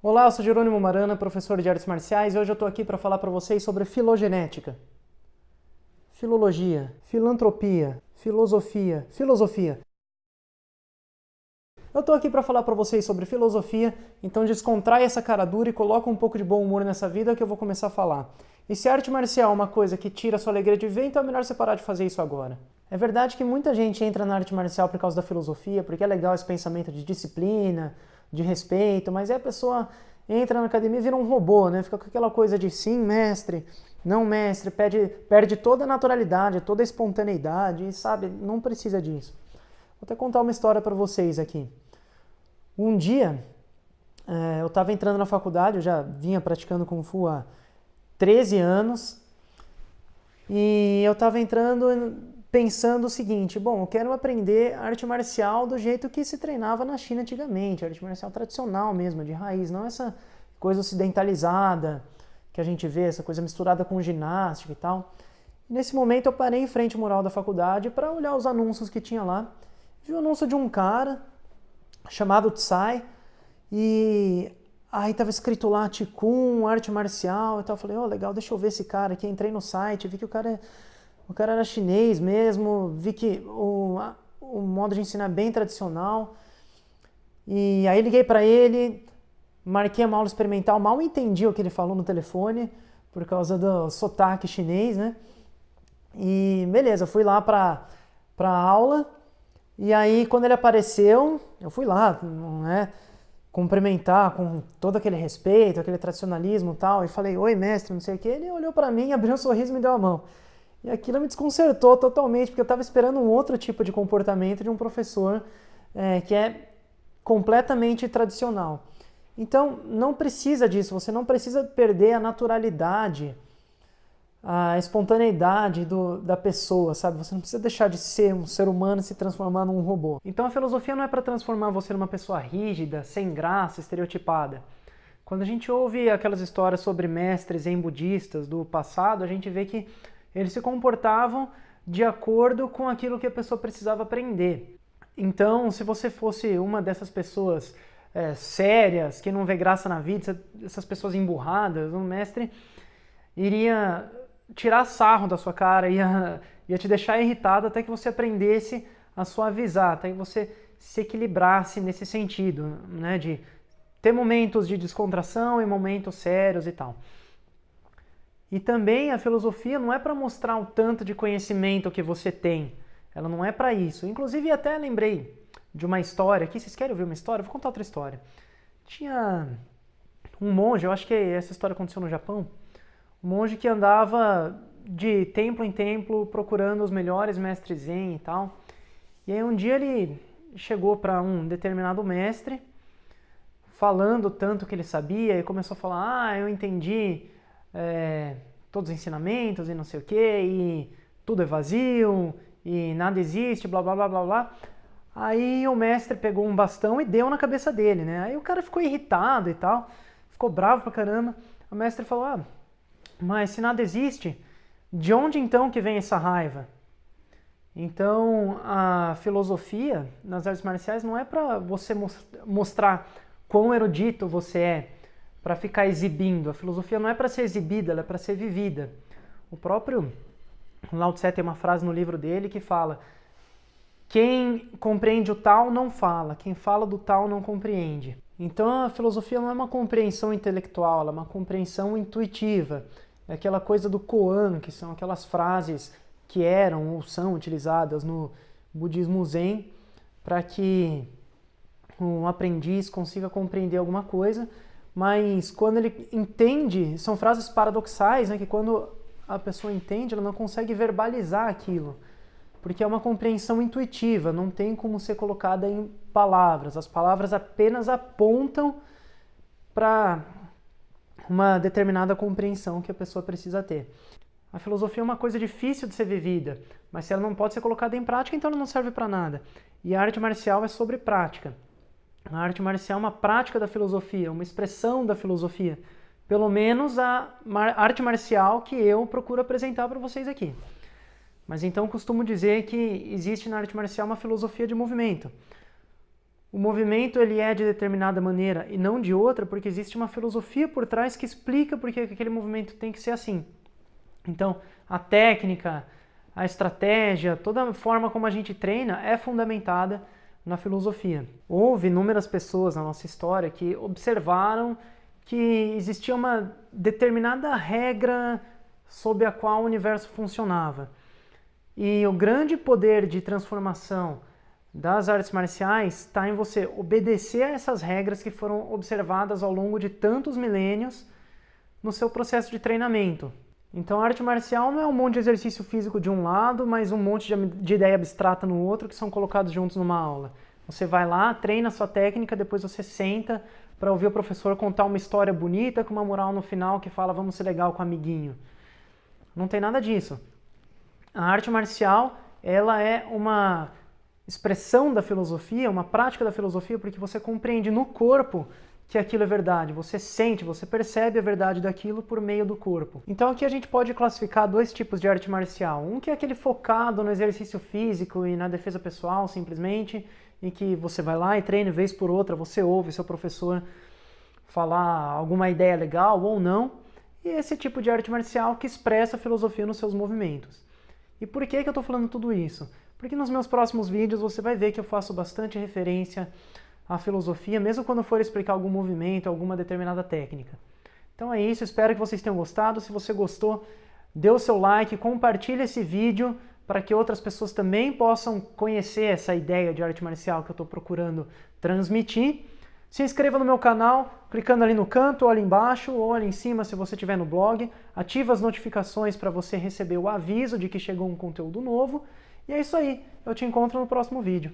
Olá, eu sou Jerônimo Marana, professor de artes marciais, e hoje eu estou aqui para falar para vocês sobre filogenética, filologia, filantropia, filosofia. Eu estou aqui para falar para vocês sobre filosofia, então descontrai essa cara dura e coloca um pouco de bom humor nessa vida que eu vou começar a falar. E se a arte marcial é uma coisa que tira a sua alegria de ver, então é melhor você parar de fazer isso agora. É verdade que muita gente entra na arte marcial por causa da filosofia, porque é legal esse pensamento de disciplina, de respeito, mas aí a pessoa entra na academia e vira um robô, né? Fica com aquela coisa de sim, mestre, não mestre, perde toda a naturalidade, toda a espontaneidade, e sabe, não precisa disso. Vou até contar uma história para vocês aqui. Um dia, eu estava entrando na faculdade, eu já vinha praticando Kung Fu há 13 anos, e eu estava entrando pensando o seguinte, bom, eu quero aprender arte marcial do jeito que se treinava na China antigamente, arte marcial tradicional mesmo, de raiz, não essa coisa ocidentalizada que a gente vê, essa coisa misturada com ginástica e tal. E nesse momento eu parei em frente ao mural da faculdade para olhar os anúncios que tinha lá. Vi o anúncio de um cara chamado Tsai, e aí tava escrito lá Qigong, arte marcial e tal. Eu falei, legal, deixa eu ver esse cara aqui. Entrei no site, vi que o cara era chinês mesmo, vi que o modo de ensinar é bem tradicional. E aí liguei para ele, marquei uma aula experimental, mal entendi o que ele falou no telefone, por causa do sotaque chinês, né? E beleza, fui lá para a aula, e aí quando ele apareceu, eu fui lá, né, cumprimentar com todo aquele respeito, aquele tradicionalismo e tal, e falei, oi mestre, não sei o que, ele olhou para mim, abriu um sorriso e me deu a mão. E aquilo me desconcertou totalmente, porque eu estava esperando um outro tipo de comportamento de um professor que é completamente tradicional. Então, não precisa disso, você não precisa perder a naturalidade, a espontaneidade da pessoa, sabe? Você não precisa deixar de ser um ser humano e se transformar num robô. Então, a filosofia não é para transformar você numa pessoa rígida, sem graça, estereotipada. Quando a gente ouve aquelas histórias sobre mestres zen budistas do passado, a gente vê que eles se comportavam de acordo com aquilo que a pessoa precisava aprender. Então, se você fosse uma dessas pessoas sérias, que não vê graça na vida, essas pessoas emburradas, um mestre iria tirar sarro da sua cara, ia te deixar irritado até que você aprendesse a suavizar, até que você se equilibrasse nesse sentido, né, de ter momentos de descontração e momentos sérios e tal. E também a filosofia não é para mostrar o tanto de conhecimento que você tem. Ela não é para isso. Inclusive, até lembrei de uma história aqui. Vocês querem ouvir uma história? Vou contar outra história. Tinha um monge, eu acho que essa história aconteceu no Japão, um monge que andava de templo em templo procurando os melhores mestres zen e tal. E aí um dia ele chegou para um determinado mestre, falando tanto que ele sabia, e começou a falar, eu entendi todos os ensinamentos e não sei o que, e tudo é vazio, e nada existe, blá blá blá blá blá. Aí o mestre pegou um bastão e deu na cabeça dele, né? Aí o cara ficou irritado e tal, ficou bravo pra caramba. O mestre falou, mas se nada existe, de onde então que vem essa raiva? Então a filosofia nas artes marciais não é para você mostrar quão erudito você é, para ficar exibindo. A filosofia não é para ser exibida, ela é para ser vivida. O próprio Lao Tse tem uma frase no livro dele que fala: quem compreende o tal não fala, quem fala do tal não compreende. Então a filosofia não é uma compreensão intelectual, ela é uma compreensão intuitiva. É aquela coisa do koan, que são aquelas frases que eram ou são utilizadas no budismo zen para que um aprendiz consiga compreender alguma coisa, mas quando ele entende, são frases paradoxais, né, que quando a pessoa entende, ela não consegue verbalizar aquilo, porque é uma compreensão intuitiva, não tem como ser colocada em palavras, as palavras apenas apontam para uma determinada compreensão que a pessoa precisa ter. A filosofia é uma coisa difícil de ser vivida, mas se ela não pode ser colocada em prática, então ela não serve para nada. E a arte marcial é sobre prática. A arte marcial é uma prática da filosofia, uma expressão da filosofia. Pelo menos a arte marcial que eu procuro apresentar para vocês aqui. Mas então costumo dizer que existe na arte marcial uma filosofia de movimento. o movimento ele é de determinada maneira e não de outra, porque existe uma filosofia por trás que explica por que aquele movimento tem que ser assim. Então, a técnica, a estratégia, toda a forma como a gente treina é fundamentada na filosofia. Houve inúmeras pessoas na nossa história que observaram que existia uma determinada regra sob a qual o universo funcionava. E o grande poder de transformação das artes marciais está em você obedecer a essas regras que foram observadas ao longo de tantos milênios no seu processo de treinamento. Então a arte marcial não é um monte de exercício físico de um lado, mas um monte de ideia abstrata no outro que são colocados juntos numa aula. Você vai lá, treina a sua técnica, depois você senta para ouvir o professor contar uma história bonita com uma moral no final que fala vamos ser legal com o amiguinho. Não tem nada disso. A arte marcial, ela é uma expressão da filosofia, uma prática da filosofia, porque você compreende no corpo que aquilo é verdade. Você sente, você percebe a verdade daquilo por meio do corpo. Então aqui a gente pode classificar dois tipos de arte marcial. Um que é aquele focado no exercício físico e na defesa pessoal, simplesmente, em que você vai lá e treina, vez por outra, você ouve seu professor falar alguma ideia legal ou não. E esse tipo de arte marcial que expressa a filosofia nos seus movimentos. E por que eu estou falando tudo isso? Porque nos meus próximos vídeos você vai ver que eu faço bastante referência à filosofia, mesmo quando for explicar algum movimento, alguma determinada técnica. Então é isso, espero que vocês tenham gostado. Se você gostou, dê o seu like, compartilhe esse vídeo para que outras pessoas também possam conhecer essa ideia de arte marcial que eu estou procurando transmitir. Se inscreva no meu canal, clicando ali no canto, ou ali embaixo, ou ali em cima se você estiver no blog. Ativa as notificações para você receber o aviso de que chegou um conteúdo novo. E é isso aí, eu te encontro no próximo vídeo.